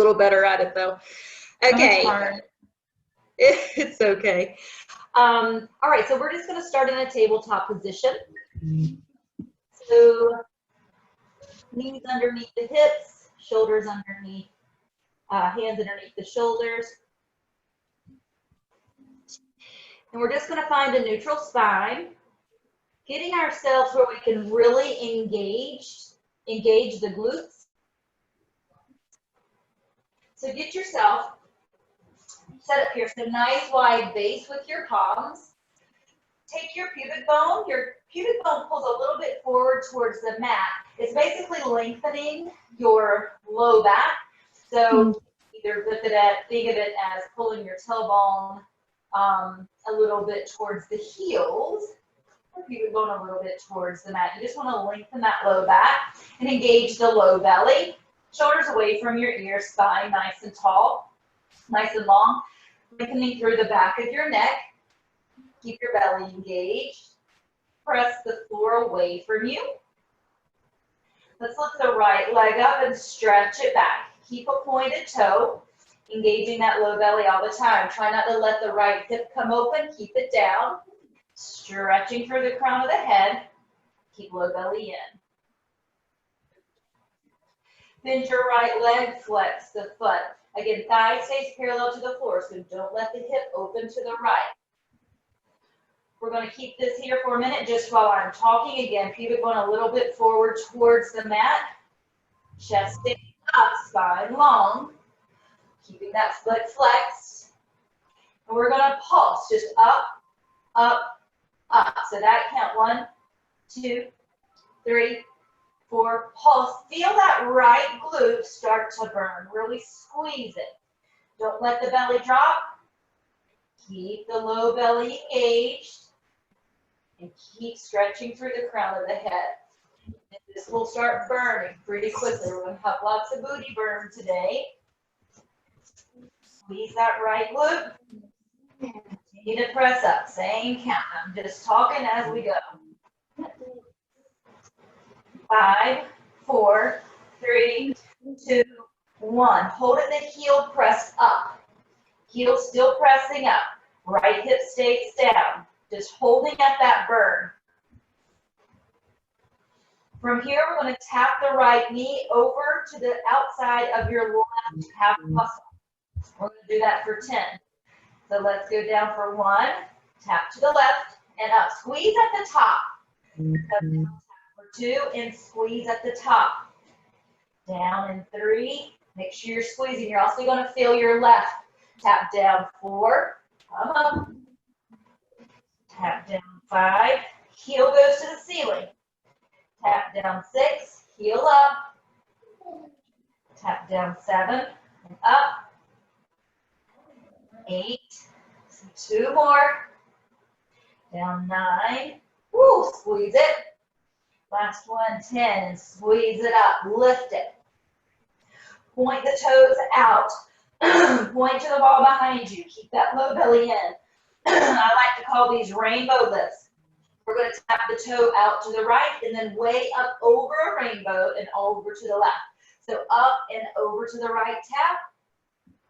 little better at it though. Okay. That's hard. It's okay. All right, so we're just going to start in a tabletop position. So knees underneath the hips, shoulders underneath, hands underneath the shoulders. And we're just going to find a neutral spine, getting ourselves where we can really engage the glutes. So get yourself set up here. So nice wide base with your palms. Take your pubic bone. Your pubic bone pulls a little bit forward towards the mat. It's basically lengthening your low back. So either think of it as pulling your tailbone a little bit towards the heels, or pubic bone a little bit towards the mat. You just want to lengthen that low back and engage the low belly. Shoulders away from your ears, spine nice and tall, nice and long. Lengthening through the back of your neck. Keep your belly engaged. Press the floor away from you. Let's lift the right leg up and stretch it back. Keep a pointed toe, engaging that low belly all the time. Try not to let the right hip come open. Keep it down. Stretching through the crown of the head. Keep low belly in. Bend your right leg, flex the foot. Again, thigh stays parallel to the floor, so don't let the hip open to the right. We're going to keep this here for a minute just while I'm talking. Again, pubic bone a little bit forward towards the mat. Chest stays up, spine long. Keeping that foot flexed. And we're going to pulse just up, up, up. So that count 1, 2, 3, 4, pulse. Feel that right glute start to burn. Really squeeze it. Don't let the belly drop. Keep the low belly engaged. And keep stretching through the crown of the head. And this will start burning pretty quickly. We're going to have lots of booty burn today. Squeeze that right glute. Continue to press up. Same count. I'm just talking as we go. 5, 4, 3, 2, 1. Hold it, the heel pressed up. Heel still pressing up. Right hip stays down. Just holding at that burn. From here, we're going to tap the right knee over to the outside of your left calf muscle. We're going to do that for 10. So let's go down for 1. Tap to the left and up. Squeeze at the top. For 2 and squeeze at the top. Down in 3. Make sure you're squeezing. You're also going to feel your left. Tap down 4. Come up. Tap down 5. Heel goes to the ceiling. Tap down 6. Heel up. Tap down 7 and up. 8. 2 more. Down 9. Woo, squeeze it. Last one, 10, and squeeze it up, lift it. Point the toes out. Point to the wall behind you. Keep that low belly in. I like to call these rainbow lifts. We're going to tap the toe out to the right and then way up over a rainbow and over to the left. So up and over to the right tap,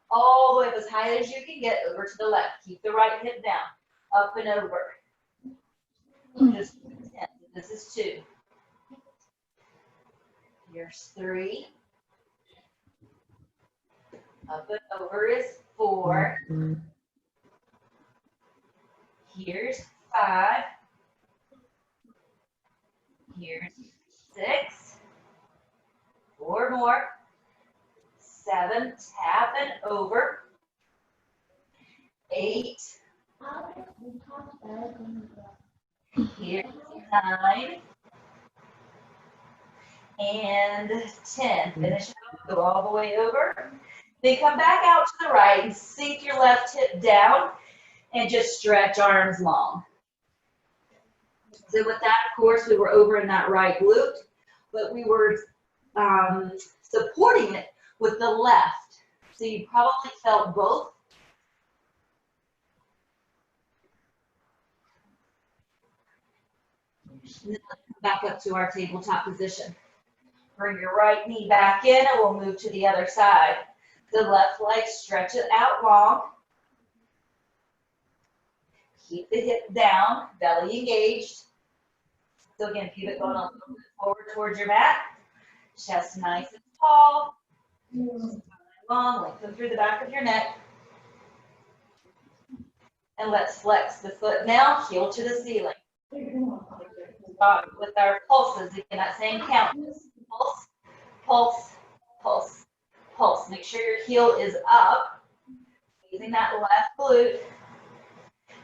all the way up as high as you can get over to the left. Keep the right hip down, up and over. Just 10. This is 2. Here's 3. Up and over is 4. Here's 5. Here's 6. 4 more. 7. Tap and over. 8. Here's 9. And 10. Finish up, go all the way over. Then come back out to the right and sink your left hip down and just stretch arms long. So with that, of course, we were over in that right glute, but we were supporting it with the left. So you probably felt both. And then let's come back up to our tabletop position. Bring your right knee back in and we'll move to the other side. The left leg, stretch it out long. Keep the hip down, belly engaged. So again, pubic bone a little bit forward towards your mat. Chest nice and tall. Long, lengthen through the back of your neck. And let's flex the foot now, heel to the ceiling. Start with our pulses, again, that same count. Pulse, pulse, pulse, pulse. Make sure your heel is up, using that left glute.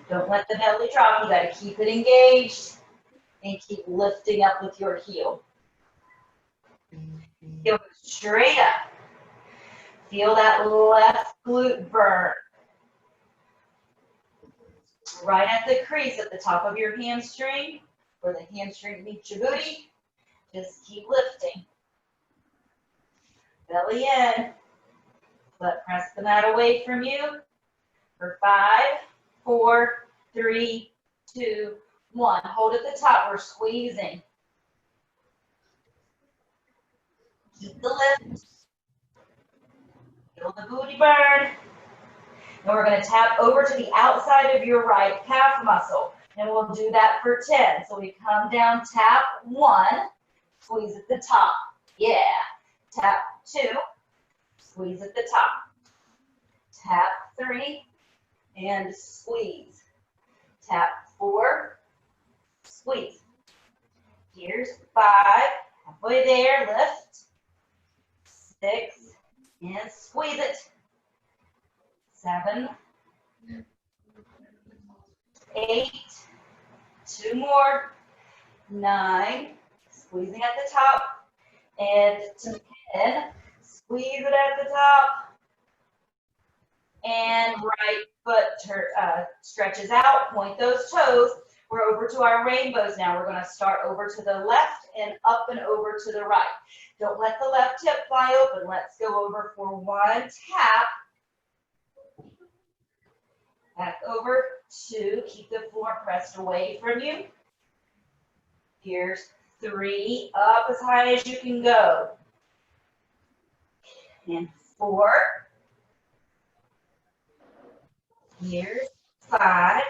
Don't let the belly drop. You got to keep it engaged and keep lifting up with your heel. Heel goes straight up. Feel that left glute burn. Right at the crease at the top of your hamstring, where the hamstring meets your booty. Just keep lifting. Belly in. Press the mat away from you. For 5, 4, 3, 2, 1. Hold at the top. We're squeezing. Keep the lift. Feel the booty burn. And we're going to tap over to the outside of your right calf muscle. And we'll do that for 10. So we come down, tap 1, squeeze at the top. Yeah. Tap 2, squeeze at the top. Tap 3, and squeeze. Tap 4, squeeze. Here's 5, halfway there, lift. 6, and squeeze it. 7, 8, 2 more, 9, squeezing at the top, and 10, squeeze it at the top, and right foot stretches out, point those toes. We're over to our rainbows now. We're going to start over to the left and up and over to the right. Don't let the left hip fly open. Let's go over for 1 tap. Back over 2, keep the floor pressed away from you. Here's 3, up as high as you can go. And 4. Here's 5.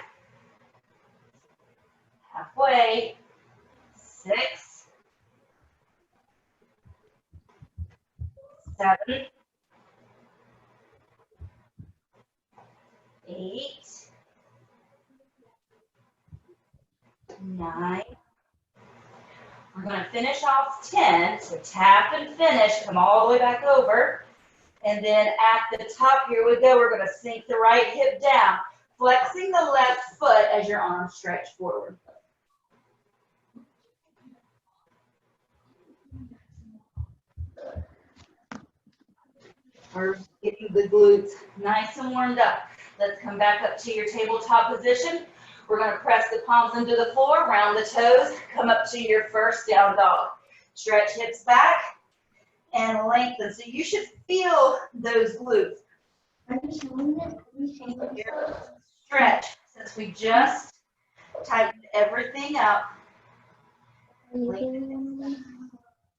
Halfway. 6. 7. 8. 9. We're going to finish off 10. So tap and finish. Come all the way back over. And then at the top, here we go. We're going to sink the right hip down, flexing the left foot as your arms stretch forward. We're getting the glutes nice and warmed up. Let's come back up to your tabletop position. We're going to press the palms into the floor, round the toes, come up to your first down dog. Stretch hips back and lengthen. So you should feel those glutes. Stretch, since we just tightened everything up.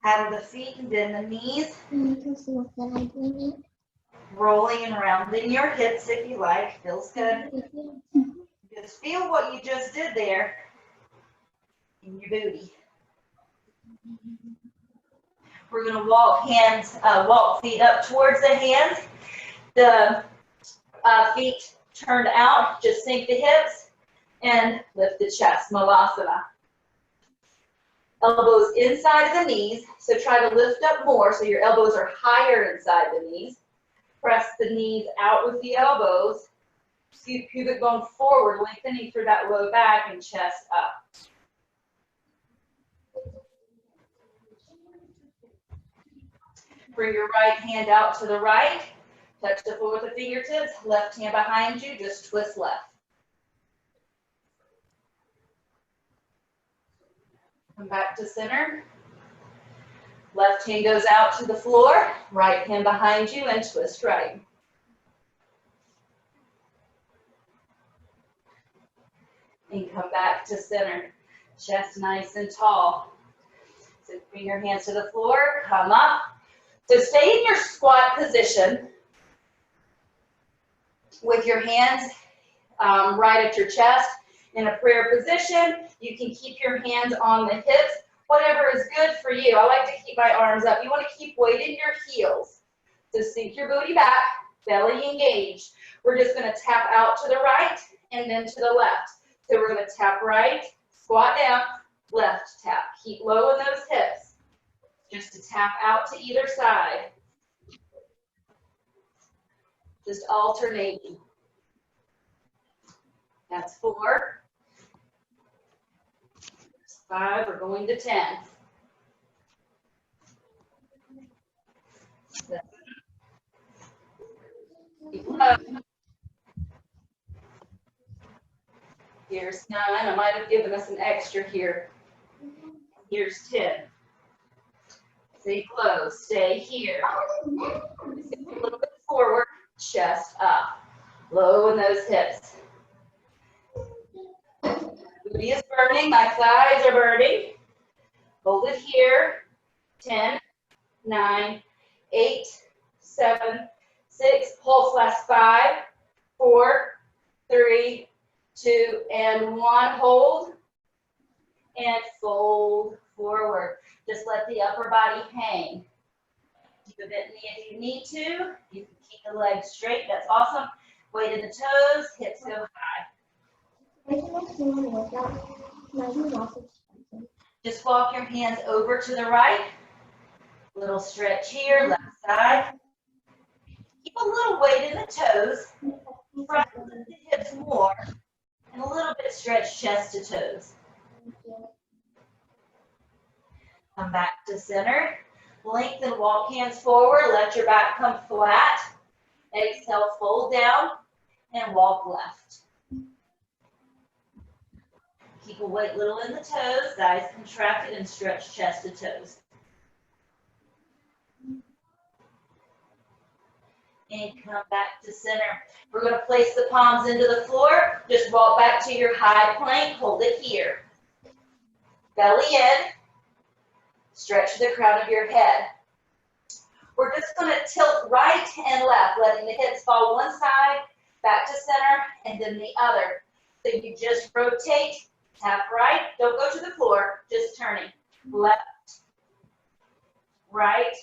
Paddle the feet and bend the knees. Rolling and rounding your hips if you like. Feels good. Just feel what you just did there in your booty. We're going to walk feet up towards the hands. The feet turned out. Just sink the hips and lift the chest. Malasana. Elbows inside of the knees. So try to lift up more so your elbows are higher inside the knees. Press the knees out with the elbows. Scoot pubic bone forward, lengthening through that low back and chest up. Bring your right hand out to the right. Touch the floor with the fingertips. Left hand behind you. Just twist left. Come back to center. Left hand goes out to the floor. Right hand behind you and twist right. And come back to center. Chest nice and tall. So bring your hands to the floor. Come up. So stay in your squat position. with your hands right at your chest in a prayer position. You can keep your hands on the hips, whatever is good for you. I like to keep my arms up. You want to keep weight in your heels. So sink your booty back, belly engaged. We're just going to tap out to the right and then to the left. So we're going to tap right, squat down, left tap. Keep low in those hips. Just to tap out to either side. Just alternating. That's 4. 5, we're going to 10. 7. Keep low. Here's 9. I might have given us an extra here. Here's 10. Stay close. Stay here. A little bit forward. Chest up. Low in those hips. Booty is burning. My thighs are burning. Hold it here. 10, 9, 8, 7, 6. Pulse last 5, 4, 3, 2, and 1. Hold and fold forward. Just let the upper body hang. Keep a bent knee if you need to. You can keep the legs straight. That's awesome. Weight in the toes. Hips go high. Just walk your hands over to the right. Little stretch here, left side. Keep a little weight in the toes. Try to lift the hips more. And a little bit stretch chest to toes. Come back to center. Lengthen, walk hands forward. Let your back come flat. Exhale, fold down and walk left. Keep a weight little in the toes. Thighs contracted and stretch chest to toes. And come back to center. We're going to place the palms into the floor. Just walk back to your high plank. Hold it here. Belly in. Stretch the crown of your head. We're just going to tilt right and left, letting the hips fall one side, back to center, and then the other. So you just rotate, tap right. Don't go to the floor, just turning. Left, right,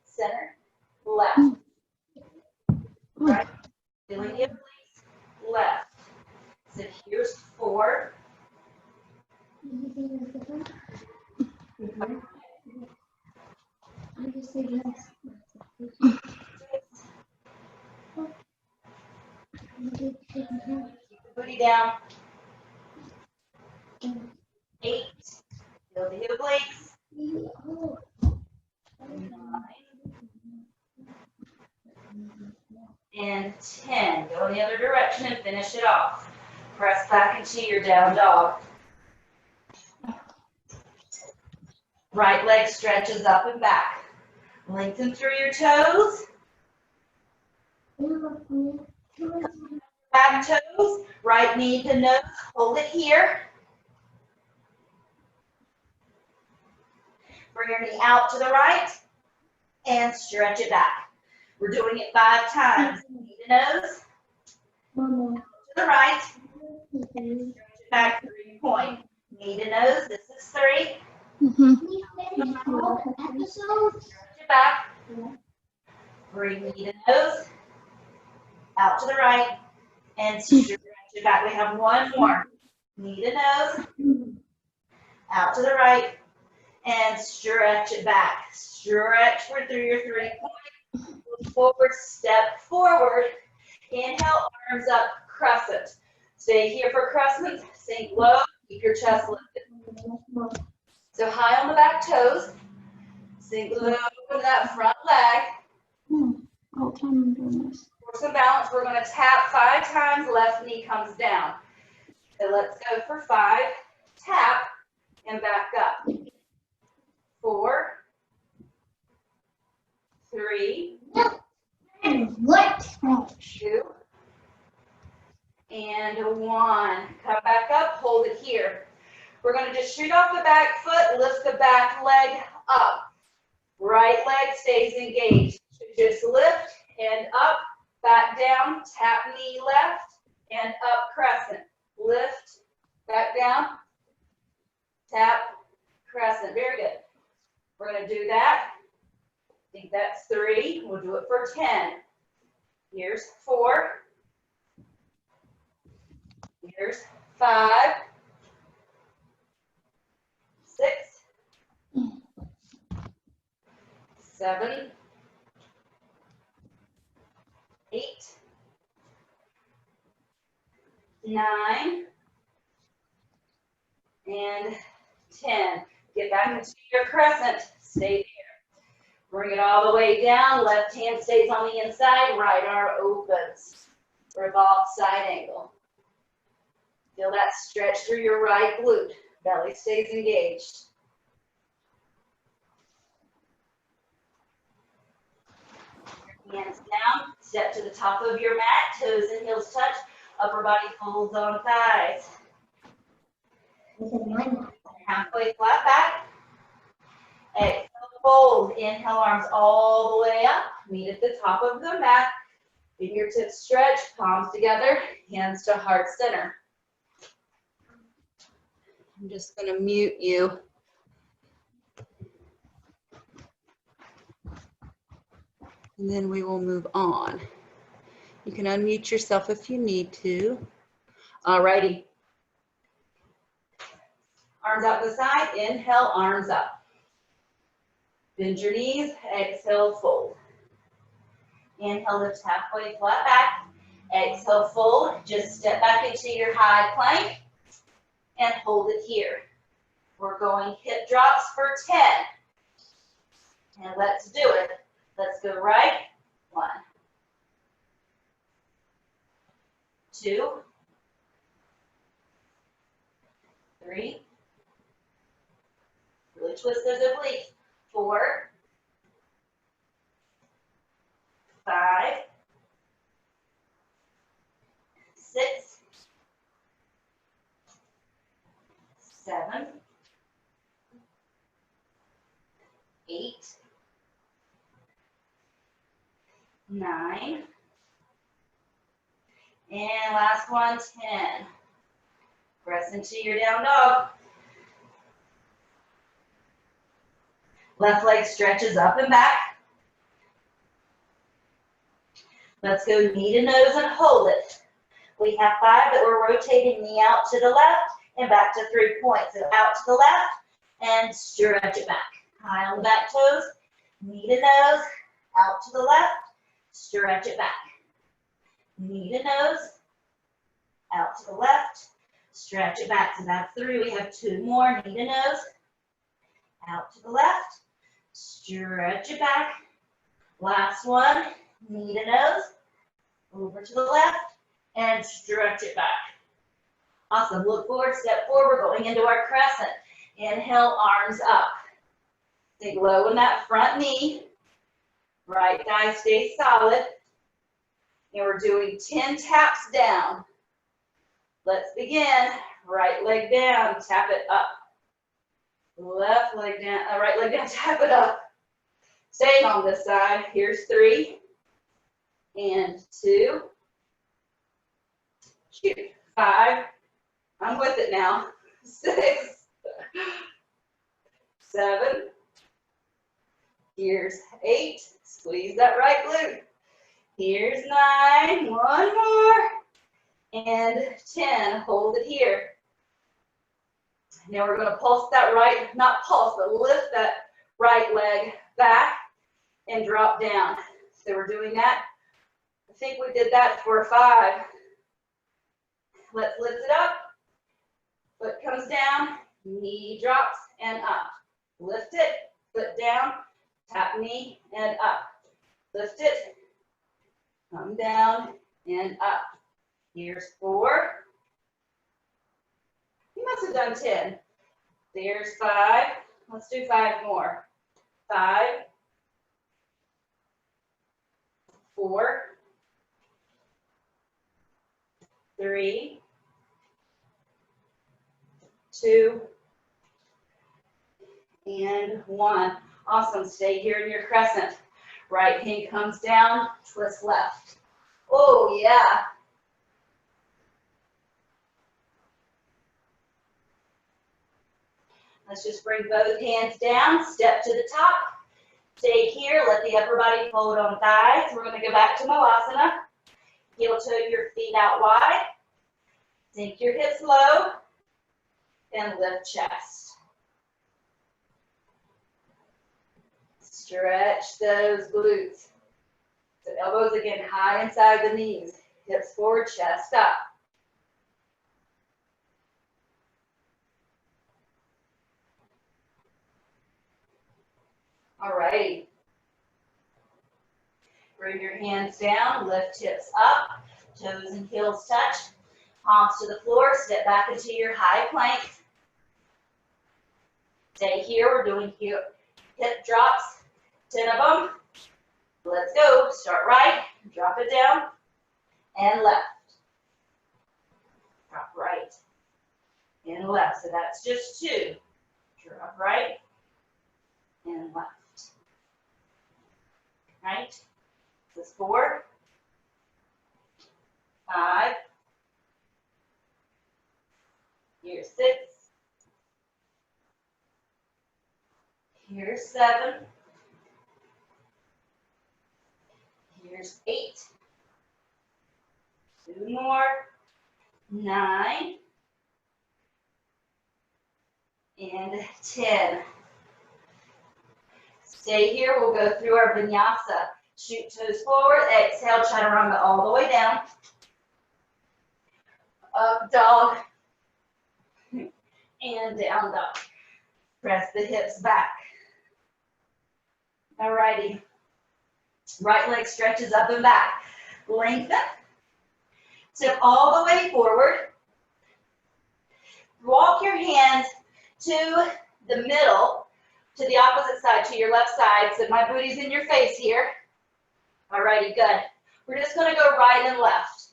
center, left. Right, feeling it, please. Left. So here's 4. Keep the booty down. 8. Feel the hip blades. 9. And 10. Go in the other direction and finish it off. Press back into your down dog. Right leg stretches up and back. Lengthen through your toes. Back toes. Right knee to nose. Hold it here. Bring your knee out to the right and stretch it back. We're doing it 5 times. Knee to nose. To the right. And stretch it back 3 point. Knee to nose. This is 3. Stretch it back. Bring knee to nose. Out to the right. And stretch it back. We have 1 more. Knee to nose. Out to the right. And stretch it back. Stretch through your 3 point. Forward, step forward. Inhale, arms up, crescent. Stay here for crescent. Sink low. Keep your chest lifted. So high on the back toes. Sink low in that front leg. For some balance, we're going to tap 5 times. Left knee comes down. So let's go for 5. Tap and back up. 4, 3, 2, and 1. Come back up, hold it here. We're going to just shoot off the back foot, lift the back leg up. Right leg stays engaged. Just lift and up, back down, tap knee left, and up crescent. Lift, back down, tap, crescent. Very good. We're going to do that. I think that's 3. We'll do it for 10. Here's 4. Here's 5. 6. 7. 8. 9. And 10. Get back into your crescent. Stay there. Bring it all the way down. Left hand stays on the inside. Right arm opens. Revolve side angle. Feel that stretch through your right glute. Belly stays engaged. Hands down. Step to the top of your mat. Toes and heels touch. Upper body folds on thighs. Halfway flat back. Exhale, fold. Inhale, arms all the way up. Meet at the top of the mat. Fingertips stretch, palms together, hands to heart center. I'm just going to mute you. And then we will move on. You can unmute yourself if you need to. All righty. Arms out to the side. Inhale, arms up. Bend your knees. Exhale, fold. Inhale, lift halfway flat back. Exhale, fold. Just step back into your high plank and hold it here. We're going hip drops for 10. And let's do it. Let's go right. 1, 2, 3. Really twist those obliques. 4, 5, 6, 7, 8, 9, and last one, 10. Press into your down dog. Left leg stretches up and back. Let's go knee to nose and hold it. We have 5 that we're rotating knee out to the left and back to 3 points. So out to the left and stretch it back. High on the back toes, knee to nose, out to the left, stretch it back. Knee to nose, out to the left, stretch it back. So that's 3. We have 2 more. Knee to nose, out to the left, stretch it back. Last one, knee to nose, over to the left, and stretch it back. Awesome. Look forward, step forward. We're going into our crescent. Inhale, arms up. Think low in that front knee. Right thigh stays solid. And we're doing 10 taps down. Let's begin. Right leg down, tap it up. Left leg down, right leg down, tap it up. Staying on this side. Here's 3 and 2. Shoot. 5. I'm with it now. 6. 7. Here's 8. Squeeze that right glute. Here's 9. 1 more. And 10. Hold it here. Now we're going to pulse that right, not pulse, but lift that right leg back and drop down. So we're doing that. I think we did that for 5. Let's lift it up. Foot comes down, knee drops and up. Lift it, foot down, tap knee and up. Lift it, come down and up. Here's 4. You must have done 10. There's 5. Let's do 5 more. 5, 4, 3, 2, and 1. Awesome. Stay here in your crescent. Right hand comes down, twist left. Oh, yeah. Let's just bring both hands down, step to the top. Stay here, let the upper body fold on thighs. We're going to go back to Malasana. Heel toe your feet out wide. Sink your hips low and lift chest. Stretch those glutes. So elbows again high inside the knees. Hips forward, chest up. All righty. Bring your hands down, lift hips up, toes and heels touch, palms to the floor, step back into your high plank. Stay here, we're doing hip drops, 10 of them. Let's go, start right, drop it down, and left. Drop right, and left, so that's just 2. Drop right, and left. Right? This is 4, 5, here's 6, here's 7, here's 8, 2 more, 9, and 10. Stay here, we'll go through our Vinyasa. Shoot toes forward, exhale, chaturanga all the way down. Up dog, and down dog. Press the hips back. Alrighty. Right leg stretches up and back. Lengthen. Step all the way forward. Walk your hands to the middle, to the opposite side, to your left side. So my booty's in your face here. Alrighty, good. We're just going to go right and left.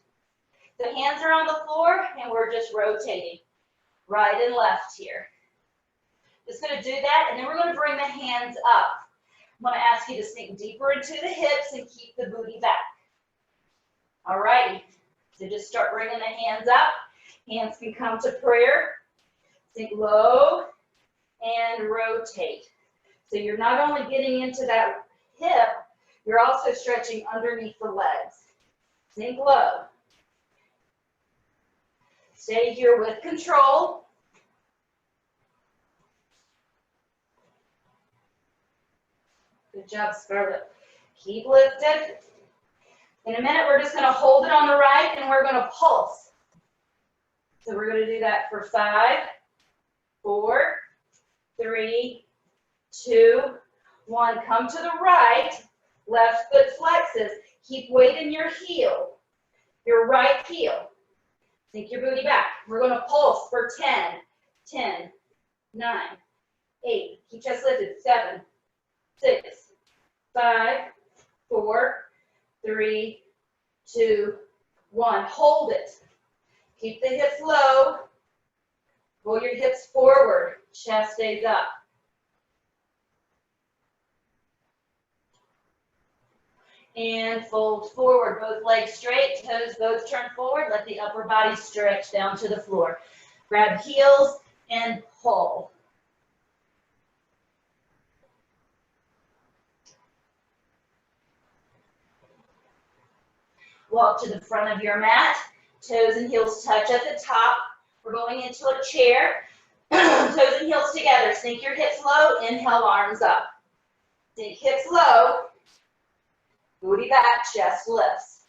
The hands are on the floor, and we're just rotating right and left here. Just going to do that, and then we're going to bring the hands up. I'm going to ask you to sink deeper into the hips and keep the booty back. Alrighty, so just start bringing the hands up. Hands can come to prayer. Sink low and rotate. So you're not only getting into that hip, you're also stretching underneath the legs. Sink low. Stay here with control. Good job, Scarlett. Keep lifted. In a minute, we're just going to hold it on the right, and we're going to pulse. So we're going to do that for 5, 4, 3, 2, 1. Come to the right. Left foot flexes. Keep weight in your heel, your right heel. Sink your booty back. We're going to pulse for 10, 10, 9, 8. Keep chest lifted. 7, 6, 5, 4, 3, 2, 1. Hold it. Keep the hips low. Pull your hips forward. Chest stays up. And fold forward, both legs straight, toes both turn forward. Let the upper body stretch down to the floor. Grab heels and pull. Walk to the front of your mat. Toes and heels touch at the top. We're going into a chair. Toes and heels together. Sink your hips low. Inhale, arms up. Sink hips low. Booty back, chest lifts.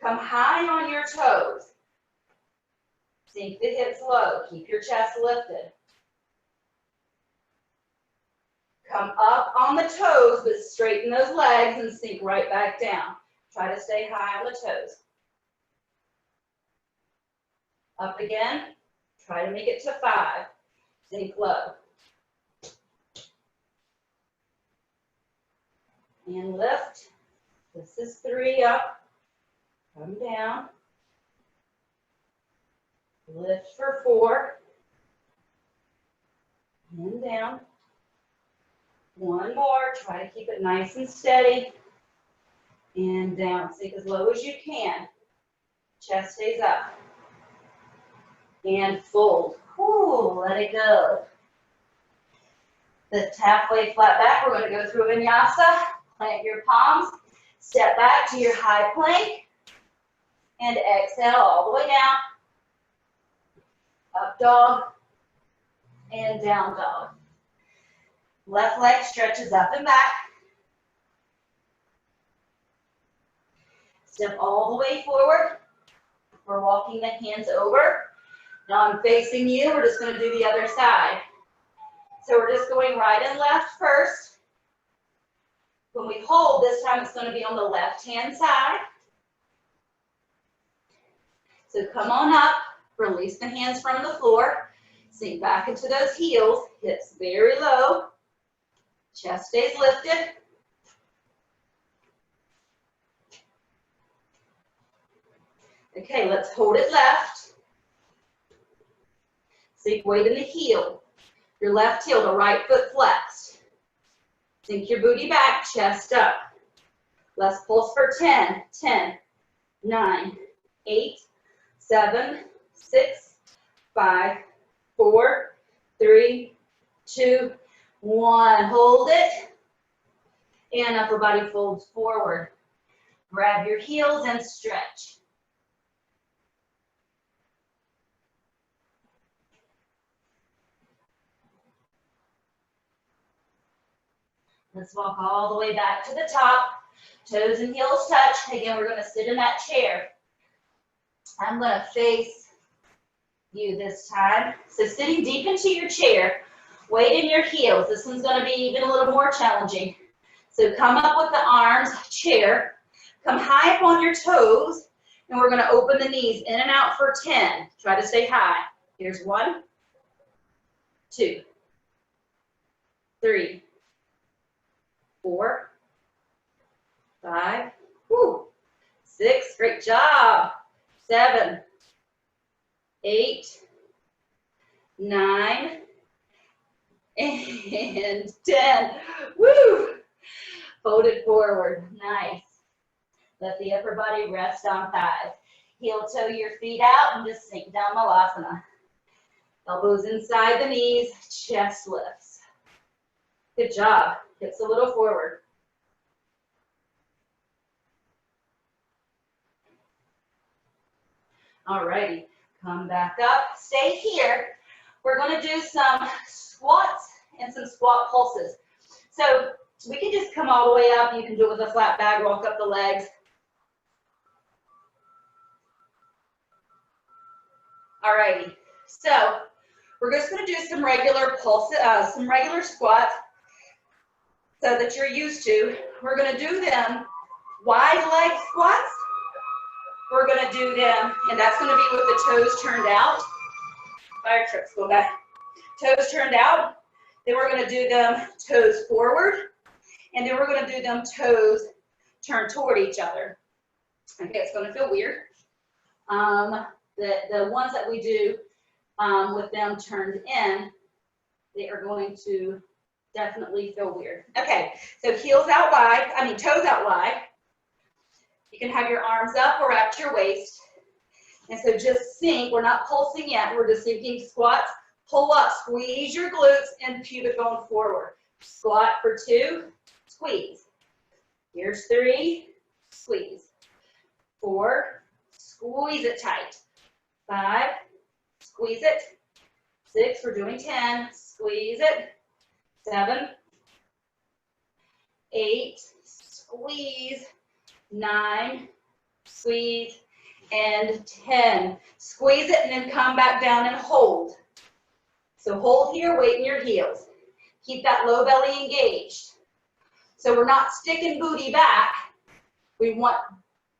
Come high on your toes. Sink the hips low. Keep your chest lifted. Come up on the toes, but straighten those legs and sink right back down. Try to stay high on the toes. Up again. Try to make it to 5. Sink low. And lift. This is 3 up. Come down. Lift for 4. And down. 1 more. Try to keep it nice and steady. and down. Sink as low as you can. Chest stays up. And fold. Ooh, let it go. Lift halfway flat back. We're going to go through Vinyasa. Plant your palms. Step back to your high plank. And exhale all the way down. Up dog. And down dog. Left leg stretches up and back. Step all the way forward. We're walking the hands over. Now I'm facing you. We're just going to do the other side. So we're just going right and left first. When we hold, this time it's going to be on the left-hand side. So come on up. Release the hands from the floor. Sink back into those heels. Hips very low. Chest stays lifted. Okay, let's hold it left. Sink weight in the heel. Your left heel, the right foot flexed. Sink your booty back, chest up. Let's pulse for 10, 10, 9, 8, 7, 6, 5, 4, 3, 2, 1. Hold it. And upper body folds forward. Grab your heels and stretch. Let's walk all the way back to the top. Toes and heels touch. Again, we're going to sit in that chair. I'm going to face you this time. So sitting deep into your chair, weight in your heels. This one's going to be even a little more challenging. So come up with the arms, chair. Come high up on your toes, and we're going to open the knees in and out for 10. Try to stay high. Here's 1, 2, 3, 4, 5, 6, great job, 7, 8, 9, and 10. Woo! Fold it forward, nice. Let the upper body rest on thighs. Heel toe your feet out and just sink down Malasana. Elbows inside the knees, chest lifts. Good job. Hips a little forward. Alrighty, come back up. Stay here. We're going to do some squats and some squat pulses. So we can just come all the way up. You can do it with a flat bag, walk up the legs. Alrighty, so we're just going to do some regular pulses, some regular squats. So that you're used to. We're going to do them wide leg squats. We're going to do them, and that's going to be with the toes turned out. Fire trucks, go back. Toes turned out. Then we're going to do them toes forward. And then we're going to do them toes turned toward each other. Okay, it's going to feel weird. The ones that we do with them turned in, they are going to definitely feel weird. Okay, so heels out wide, toes out wide. You can have your arms up or at your waist. And so just sink, we're not pulsing yet, we're just sinking squats, pull up, squeeze your glutes and pubic bone forward. Squat for 2, squeeze. Here's 3, squeeze. 4, squeeze it tight. 5, squeeze it. 6, we're doing 10, squeeze it. 7, 8, squeeze, 9, squeeze, and 10. Squeeze it and then come back down and hold. So hold here, weight in your heels. Keep that low belly engaged. So we're not sticking booty back. We want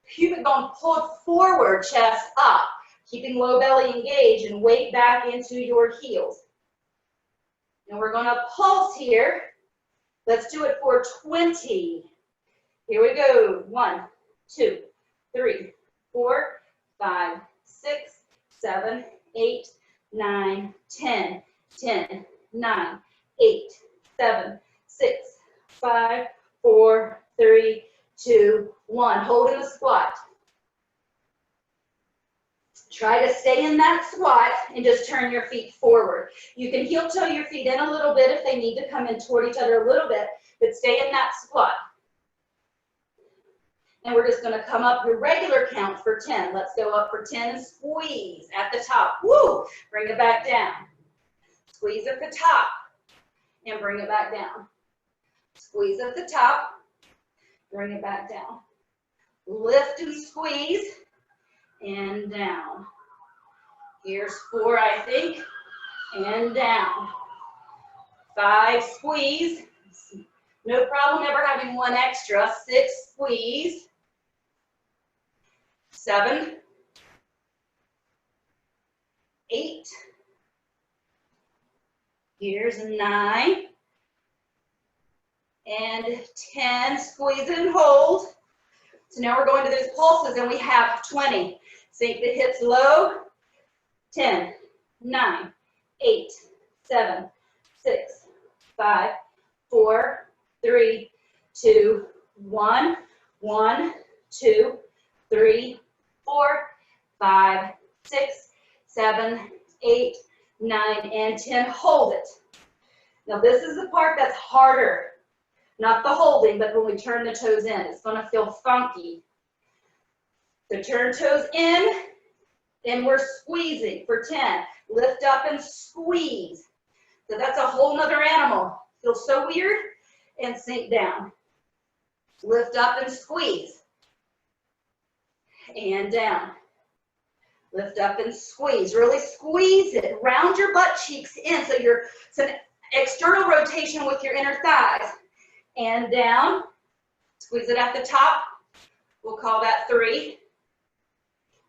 pubic bone pulled forward, chest up, keeping low belly engaged and weight back into your heels. And we're going to pulse here. Let's do it for 20. Here we go. 1, 2, 3, 4, 5, 6, 7, 8, 9, 10. 10, 9, 8, 7, 6, 5, 4, 3, 2, 1. Hold in the squat. Try to stay in that squat and just turn your feet forward. You can heel toe your feet in a little bit if they need to come in toward each other a little bit, but stay in that squat. And we're just going to come up your regular count for 10. Let's go up for 10 and squeeze at the top. Woo! Bring it back down. Squeeze at the top and bring it back down. Squeeze at the top, bring it back down. Lift and squeeze and down. Here's 4, I think, and down. 5, squeeze. No problem ever having 1 extra. 6, squeeze. 7, 8. Here's 9. And 10, squeeze and hold. So now we're going to those pulses and we have 20. Sink the hips low. 10, 9, 8, 7, 6, 5, 4, 3, 2, 1, 1, 2, 3, 4, 5, 6, 7, 8, 9, and 10. Hold it. Now this is the part that's harder. Not the holding, but when we turn the toes in, it's going to feel funky. So turn toes in, and we're squeezing for 10. Lift up and squeeze. So that's a whole nother animal. Feels so weird, and sink down. Lift up and squeeze. And down. Lift up and squeeze. Really squeeze it. Round your butt cheeks in, so it's an external rotation with your inner thighs. And down, squeeze it at the top. We'll call that 3.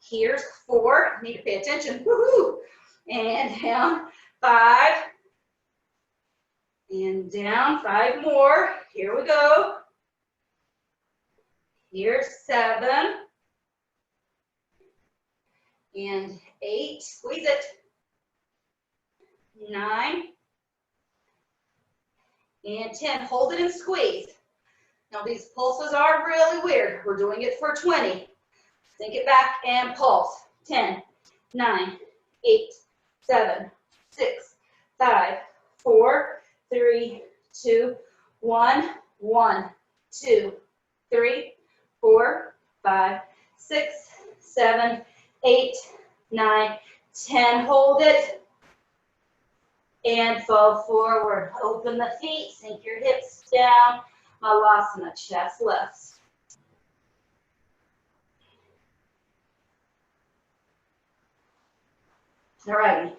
Here's 4, need to pay attention, woohoo. And down, 5. And down, 5 more, here we go. Here's 7. And 8, squeeze it. 9. And 10, hold it and squeeze. Now these pulses are really weird. We're doing it for 20. Sink it back and pulse. 10, 9, 8, 7, 6, 5, 4, 3, 2, 1, 1, 2, 3, 4, 5, 6, 7, 8, 9, 10. Hold it. And fall forward. Open the feet, sink your hips down. Malasana, chest lifts. All right.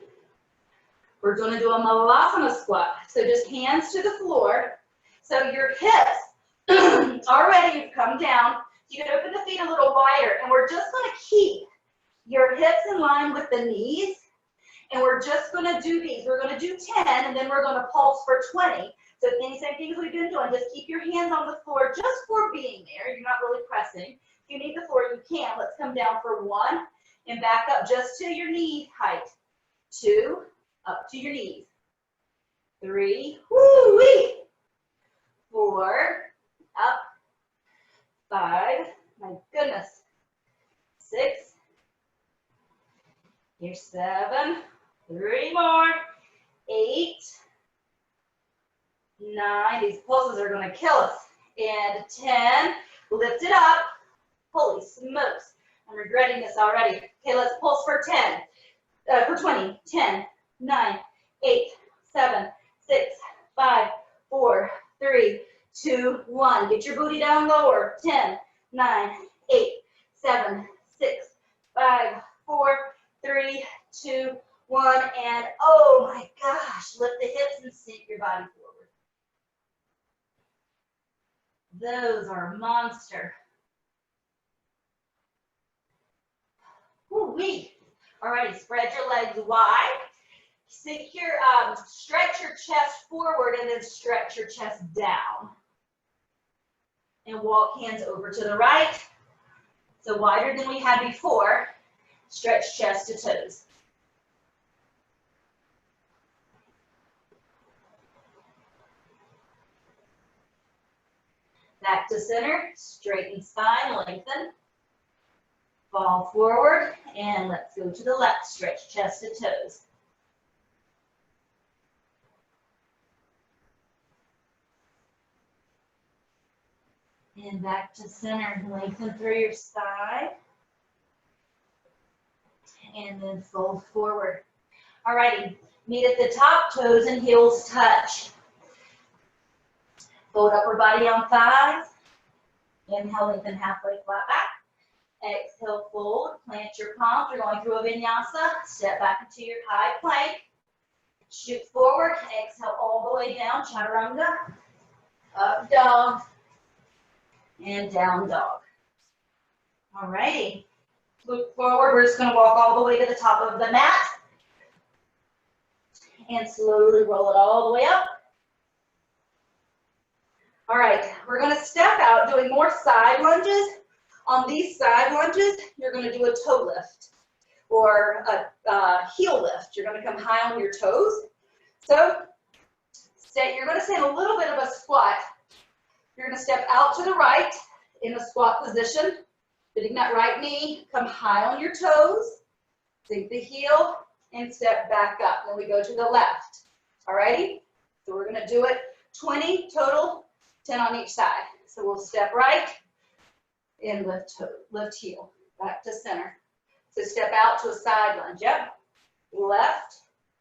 We're going to do a Malasana squat. So just hands to the floor. So your hips already have come down. You can open the feet a little wider. And we're just going to keep your hips in line with the knees. And we're just going to do these. We're going to do 10, and then we're going to pulse for 20. So same things we've been doing. Just keep your hands on the floor just for being there. You're not really pressing. If you need the floor, you can. Let's come down for 1 and back up just to your knee height. 2, up to your knees. 3, woo-wee. 4, up. 5, my goodness. 6, here's 7. 3 more, 8, 9, these pulses are going to kill us, and 10, lift it up. Holy smokes, I'm regretting this already. Okay, let's pulse for 10, for 20, 10, 9, 8, 7, 6, 5, 4, 3, 2, 1. Get your booty down lower. 10, 9, 8, 7, 6, 5, 4, 3, 2, 1, and oh my gosh, lift the hips and sink your body forward. Those are monster. Woo-wee. Alrighty, spread your legs wide. Sink your, stretch your chest forward and then stretch your chest down. And walk hands over to the right. So wider than we had before. Stretch chest to toes. Back to center, straighten spine, lengthen. Fall forward, and let's go to the left. Stretch chest to toes. And back to center, lengthen through your spine. And then fold forward. Alrighty, meet at the top, toes and heels touch. Fold upper body on thighs. Inhale, lengthen halfway, flat back. Exhale, fold, plant your palms. You're going through a vinyasa. Step back into your high plank. Shoot forward. Exhale all the way down, chaturanga. Up dog. And down dog. Alrighty. Look forward. We're just going to walk all the way to the top of the mat. And slowly roll it all the way up. All right, we're going to step out doing more side lunges. On these side lunges, you're going to do a toe lift or a heel lift. You're going to come high on your toes. So you're going to stay in a little bit of a squat. You're going to step out to the right in a squat position, fitting that right knee, come high on your toes, sink the heel, and step back up. Then we go to the left. All righty? So we're going to do it 20 total, 10 on each side. So we'll step right and lift heel, back to center. So step out to a side lunge. Yep. Left,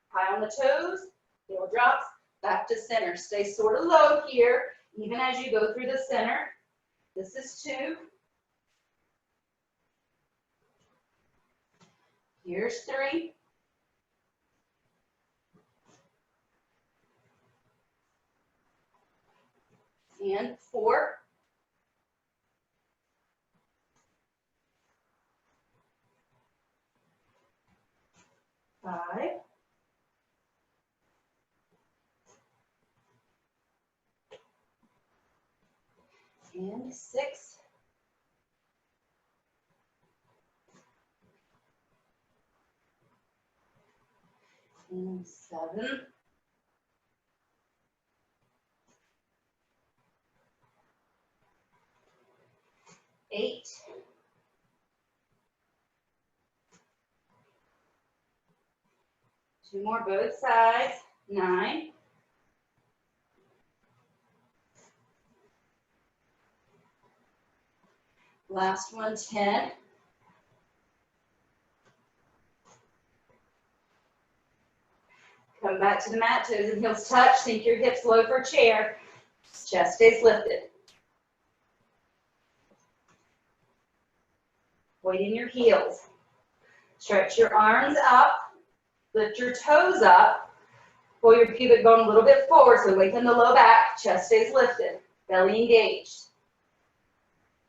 high on the toes, heel drops, back to center. Stay sort of low here, even as you go through the center. This is 2. Here's 3. And 4. Five. And 6. And 7. 8. 2 more both sides. 9. Last one, 10. Come back to the mat, toes and heels touch. Sink your hips low for chair. Chest stays lifted. Point in your heels. Stretch your arms up. Lift your toes up. Pull your pubic bone a little bit forward, so lengthen the low back. Chest stays lifted. Belly engaged.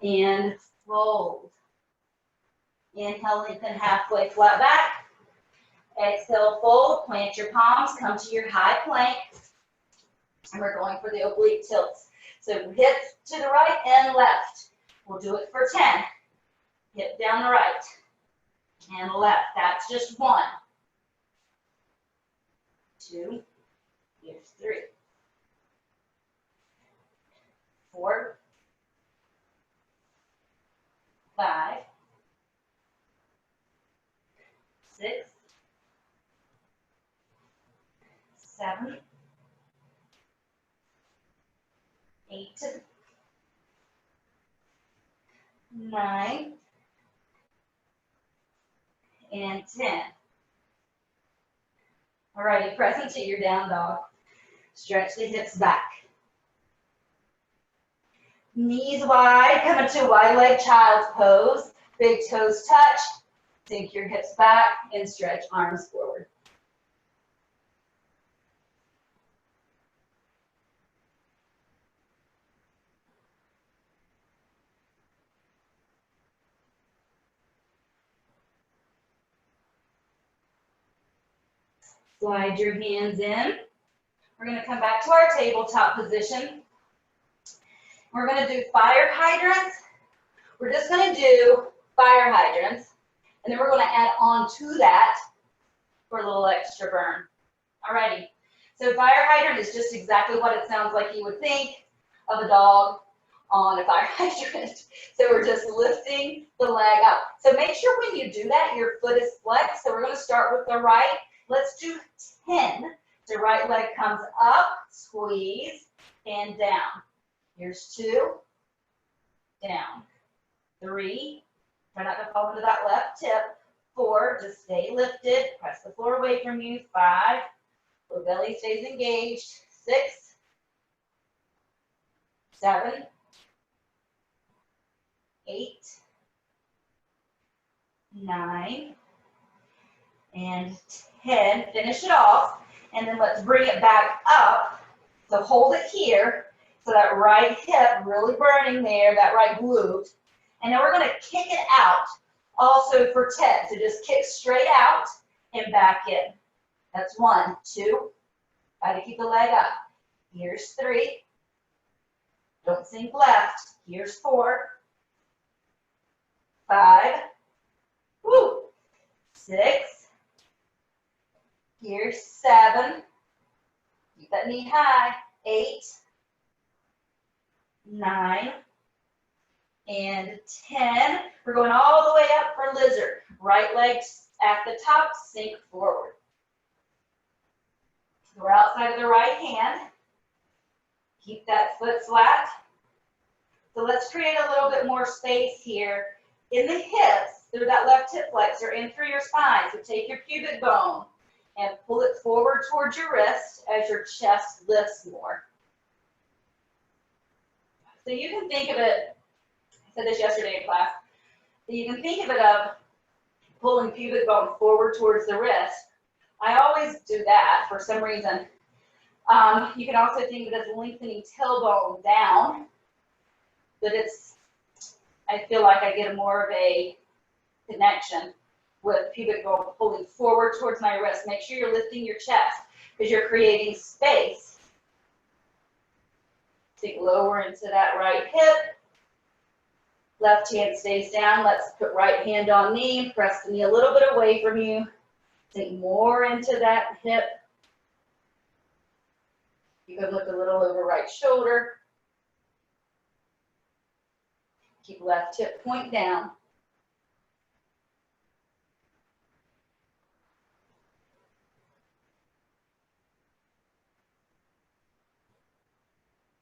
And fold. Inhale, lengthen halfway, flat back. Exhale, fold. Plant your palms. Come to your high plank. And we're going for the oblique tilts. So hips to the right and left. We'll do it for 10. Hip down the right and left. That's just 1. 2. Here's 3. 4. 5. 6. 7. 8. 9. And 10. Alrighty, press into your down dog. Stretch the hips back. Knees wide, come into wide leg child's pose. Big toes touch. Sink your hips back and stretch arms forward. Slide your hands in. We're going to come back to our tabletop position. We're going to do fire hydrants. We're just going to do fire hydrants, and then we're going to add on to that for a little extra burn. Alrighty. So fire hydrant is just exactly what it sounds like you would think of a dog on a fire hydrant. So we're just lifting the leg up. So make sure when you do that, your foot is flexed. So we're going to start with the right. Let's do 10. The right leg comes up, squeeze, and down. Here's 2, down. 3, try not to fall into that left hip. 4, just stay lifted, press the floor away from you. 5, lower belly stays engaged. 6, 7, 8, 9, and 10. Finish it off, and then let's bring it back up. So hold it here, so that right hip really burning there, that right glute. And then we're going to kick it out also for 10. So just kick straight out and back in. That's 1, 2. Got to keep the leg up. Here's 3. Don't sink left. Here's 4. 5. Woo. 6. Here's 7. Keep that knee high. 8. 9. And 10. We're going all the way up for lizard. Right leg at the top, sink forward. We're outside of the right hand. Keep that foot flat. So let's create a little bit more space here in the hips through that left hip flexor and through your spine. So take your pubic bone and pull it forward towards your wrist as your chest lifts more. So you can think of it, I said this yesterday in class, so you can think of it of pulling pubic bone forward towards the wrist. I always do that for some reason. You can also think of it as lengthening tailbone down, but I feel like I get more of a connection with pubic bone pulling forward towards my wrist. Make sure you're lifting your chest because you're creating space. Sink lower into that right hip. Left hand stays down. Let's put right hand on knee. Press the knee a little bit away from you. Sink more into that hip. You can look a little over right shoulder. Keep left hip point down.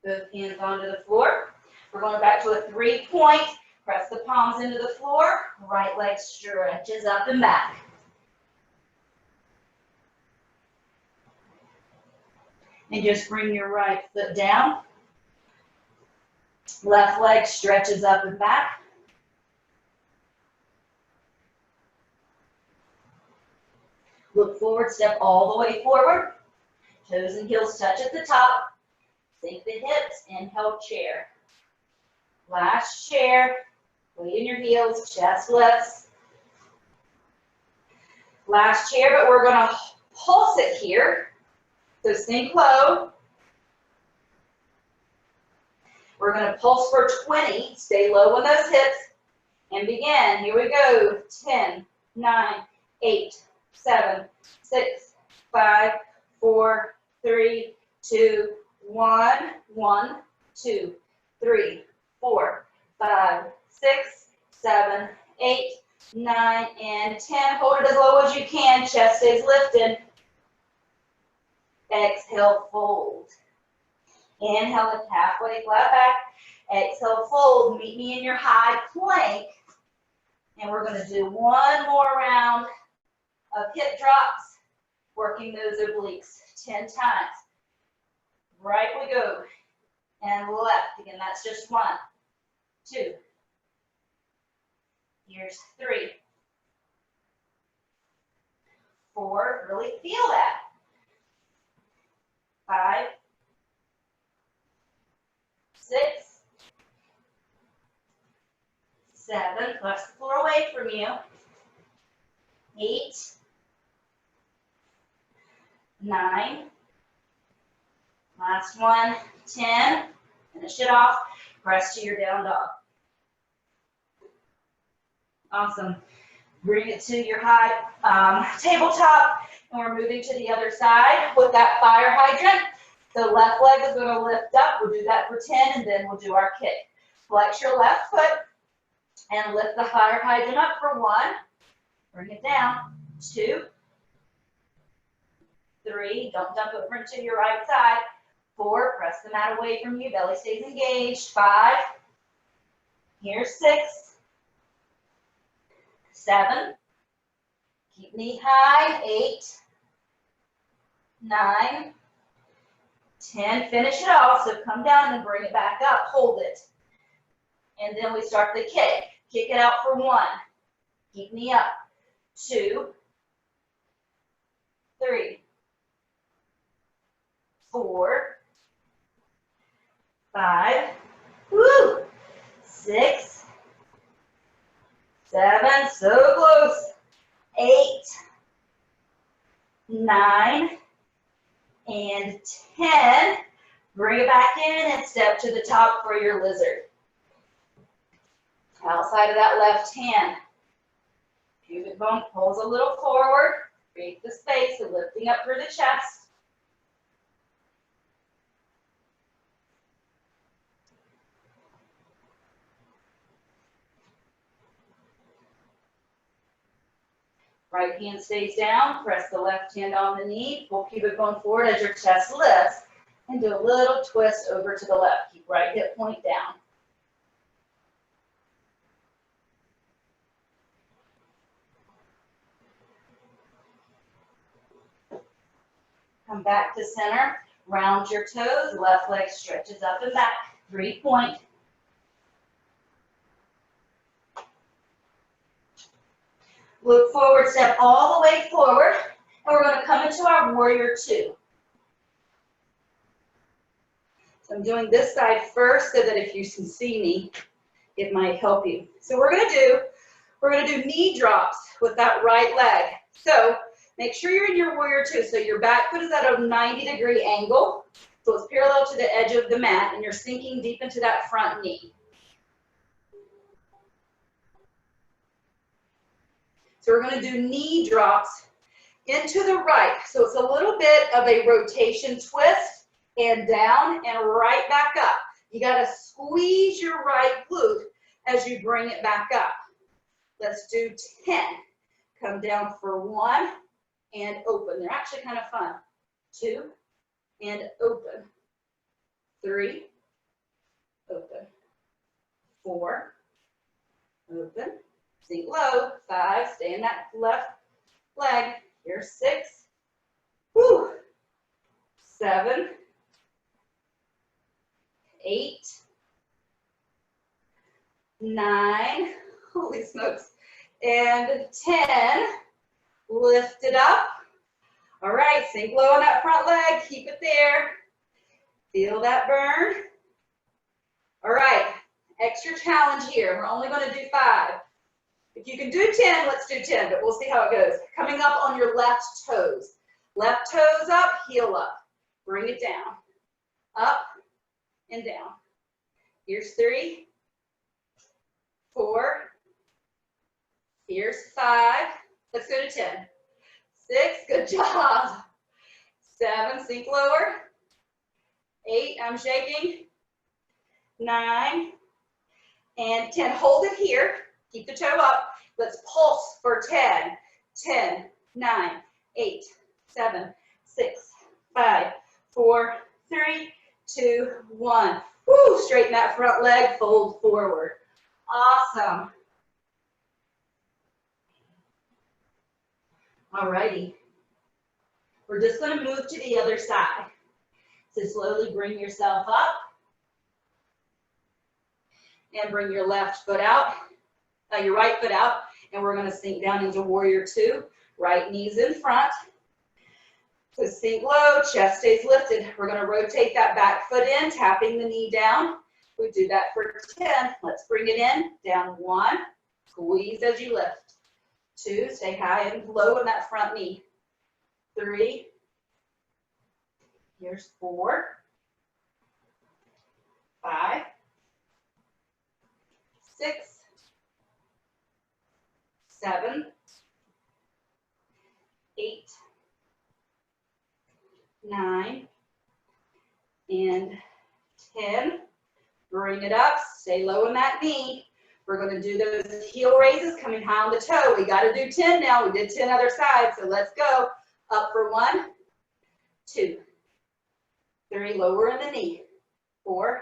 Both hands onto the floor. We're going back to a 3-point. Press the palms into the floor. Right leg stretches up and back. And just bring your right foot down. Left leg stretches up and back. Look forward, step all the way forward. Toes and heels touch at the top. Sink the hips, inhale, chair. Last chair, weight in your heels, chest lifts. Last chair, but we're going to pulse it here. So sink low. We're going to pulse for 20. Stay low on those hips. And begin. Here we go. 10, 9, 8, 7, 6, 5, 4, 3, 2, 1. 1, 2, 3, 4, 5, 6, 7, 8, 9, and 10. Hold it as low as you can. Chest stays lifted. Exhale, fold. Inhale, lift halfway, flat back. Exhale, fold. Meet me in your high plank. And we're going to do one more round of hip drops, working those obliques 10 times. Right we go. And left. Again, that's just 1, 2. Here's 3, 4. Really feel that. 5, 6, 7. Press the floor away from you. 8, 9. Last one. 10. Finish it off. Press to your down dog. Awesome. Bring it to your high tabletop, and we're moving to the other side with that fire hydrant. The left leg is going to lift up. We'll do that for 10, and then we'll do our kick. Flex your left foot and lift the fire hydrant up for 1. Bring it down. 2, 3, don't dump over into your right side. 4, press the mat away from you, belly stays engaged. 5, here's 6, 7, keep knee high. 8, 9, 10, finish it off, so come down and bring it back up, hold it. And then we start the kick. Kick it out for 1, keep knee up. 2, 3, 4, 5, woo, 6, 7, so close, 8, 9, and 10. Bring it back in and step to the top for your lizard. Outside of that left hand. Pubic bone pulls a little forward. Create the space of lifting up through the chest. Right hand stays down, press the left hand on the knee, pull pubic bone forward as your chest lifts, and do a little twist over to the left. Keep right hip point down. Come back to center, round your toes, left leg stretches up and back, 3 point. Look forward, step all the way forward, and we're going to come into our warrior 2. So I'm doing this side first so that if you can see me, it might help you. So we're going to do knee drops with that right leg. So make sure you're in your warrior 2. So your back foot is at a 90-degree angle. So it's parallel to the edge of the mat, and you're sinking deep into that front knee. So we're going to do knee drops into the right. So it's a little bit of a rotation twist and down and right back up. You got to squeeze your right glute as you bring it back up. Let's do 10. Come down for 1 and open. They're actually kind of fun. 2 and open. 3, open. 4, open. Sink low. 5, stay in that left leg. Here's 6. Whew. 7, 8, 9, holy smokes, and 10. Lift it up. All right, sink low on that front leg. Keep it there. Feel that burn. All right, extra challenge here. We're only going to do 5. If you can do 10, let's do 10, but we'll see how it goes. Coming up on your left toes. Left toes up, heel up. Bring it down. Up and down. Here's 3, 4. Here's 5. Let's go to 10. 6, good job. 7, sink lower. 8, I'm shaking. 9, and 10. Hold it here. Keep the toe up. Let's pulse for 10. 10, 9, 8, 7, 6, 5, 4, 3, 2, 1. Woo, straighten that front leg, fold forward. Awesome. All righty. We're just going to move to the other side. So slowly bring yourself up. And bring your left foot out, your right foot out. And we're going to sink down into warrior 2. Right knee's in front. So sink low, chest stays lifted. We're going to rotate that back foot in, tapping the knee down. We do that for 10. Let's bring it in. Down 1. Squeeze as you lift. 2. Stay high and low in that front knee. 3. Here's 4. 5. 6. 7. 8. 9. And 10. Bring it up, stay low in that knee. We're gonna do those heel raises coming high on the toe. We gotta do 10 now. We did 10 other sides, so let's go. Up for 1, 2, 3, lower in the knee. 4,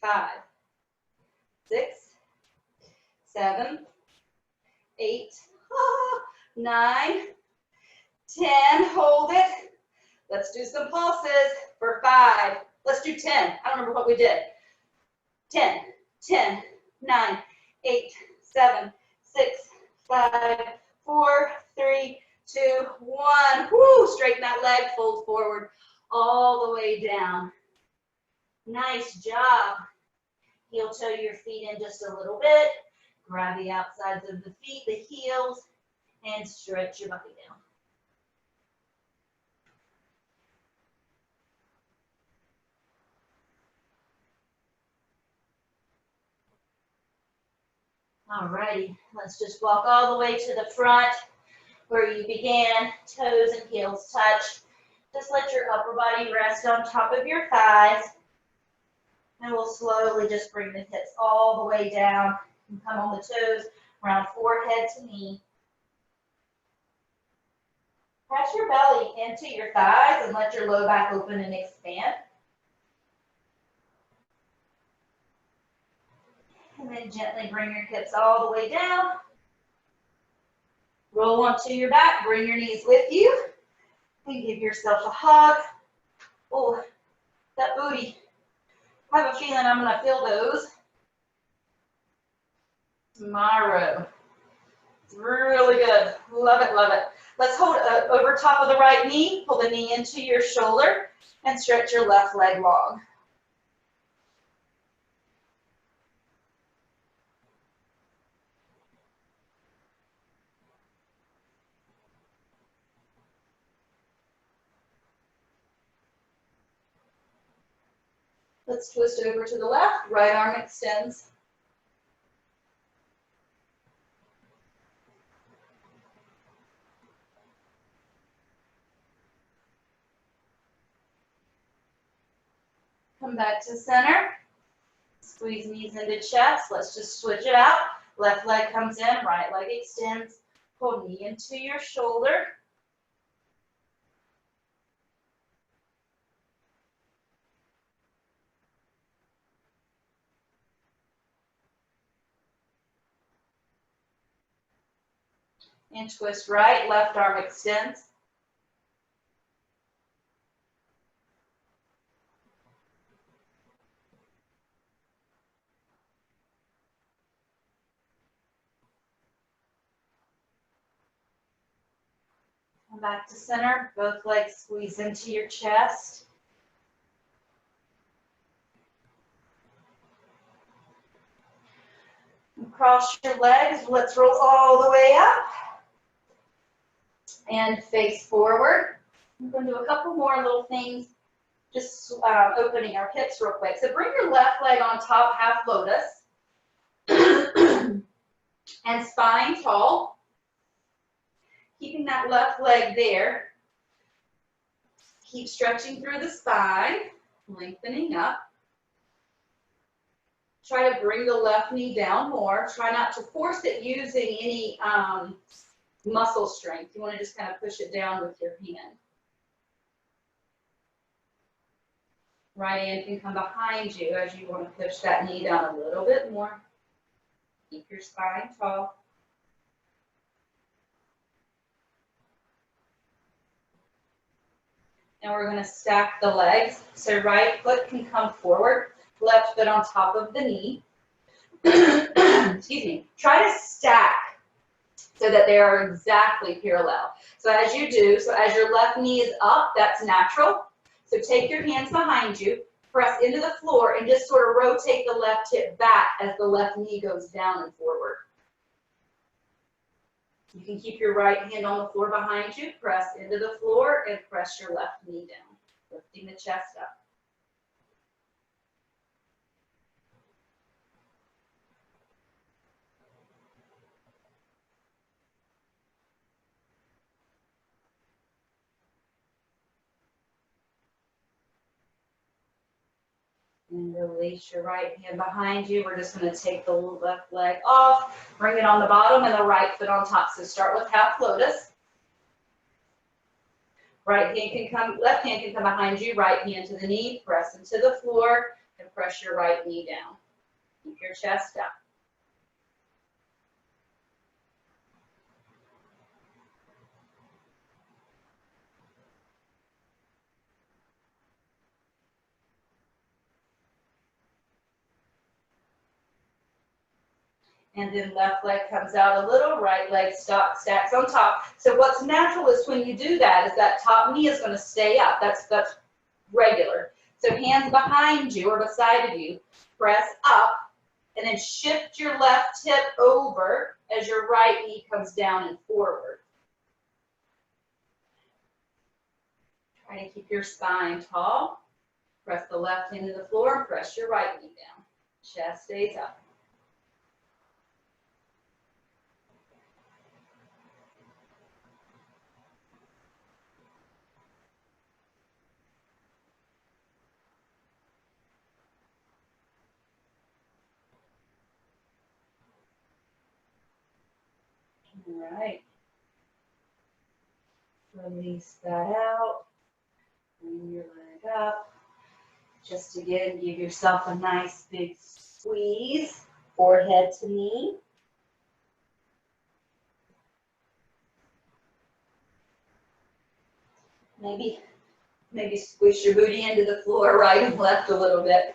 5, 6, 7, 8, 9, 10. Hold it. Let's do some pulses for 5. Let's do 10. I don't remember what we did. 10, 10, 9, 8, 7, 6, 5, 4, 3, 2, 1. Woo! Straighten that leg, fold forward all the way down. Nice job. Heel toe your feet in just a little bit. Grab the outsides of the feet, the heels, and stretch your body down. Alrighty, let's just walk all the way to the front where you began, toes and heels touch. Just let your upper body rest on top of your thighs. And we'll slowly just bring the hips all the way down and come on the toes, round forehead to knee. Press your belly into your thighs and let your low back open and expand. And then gently bring your hips all the way down. Roll onto your back, bring your knees with you, and give yourself a hug. Oh, that booty. I have a feeling I'm gonna feel those tomorrow. It's really good. Love it, love it. Let's hold it over top of the right knee. Pull the knee into your shoulder and stretch your left leg long. Let's twist over to the left. Right arm extends. Come back to center. Squeeze knees into chest. Let's just switch it out. Left leg comes in, right leg extends. Pull knee into your shoulder. And twist right, left arm extends. Come back to center, both legs squeeze into your chest. And cross your legs, let's roll all the way up. And face forward. I'm going to do a couple more little things, just opening our hips real quick. So bring your left leg on top, half lotus. And spine tall. Keeping that left leg there. Keep stretching through the spine, lengthening up. Try to bring the left knee down more. Try not to force it using any muscle strength. You want to just kind of push it down with your hand. Right hand can come behind you as you want to push that knee down a little bit more. Keep your spine tall. Now we're going to stack the legs. So right foot can come forward, left foot on top of the knee. Excuse me. Try to stack so that they are exactly parallel. So as you do, so as your left knee is up, that's natural. So take your hands behind you, press into the floor, and just sort of rotate the left hip back as the left knee goes down and forward. You can keep your right hand on the floor behind you, press into the floor, and press your left knee down, lifting the chest up. And release your right hand behind you. We're just going to take the left leg off, bring it on the bottom, and the right foot on top. So start with half lotus. Right hand can come, left hand can come behind you, right hand to the knee, press into the floor, and press your right knee down. Keep your chest up. And then left leg comes out a little, right leg stacks on top. So what's natural is when you do that, is that top knee is going to stay up. That's regular. So hands behind you or beside of you, press up, and then shift your left hip over as your right knee comes down and forward. Try to keep your spine tall. Press the left hand to the floor and press your right knee down. Chest stays up. All right. Release that out. Bring your leg up. Just again, give yourself a nice big squeeze, forehead to knee. Maybe squish your booty into the floor, right and left a little bit.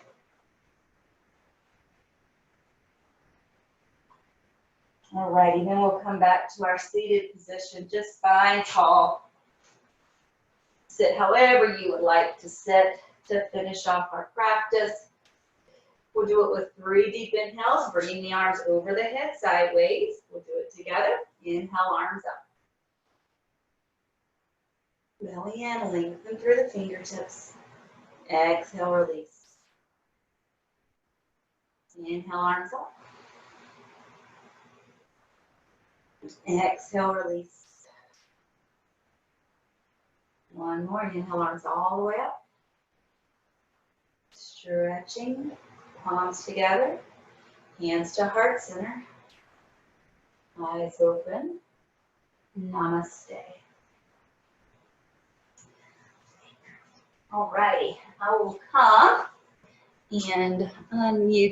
All righty, then we'll come back to our seated position, just spine tall. Sit however you would like to sit to finish off our practice. We'll do it with 3 deep inhales, bringing the arms over the head sideways. We'll do it together. Inhale, arms up. Belly in, lengthen through the fingertips. Exhale, release. Inhale, arms up. Exhale, release. One more. Inhale, arms all the way up. Stretching. Palms together. Hands to heart center. Eyes open. Namaste. Alrighty, I will come and unmute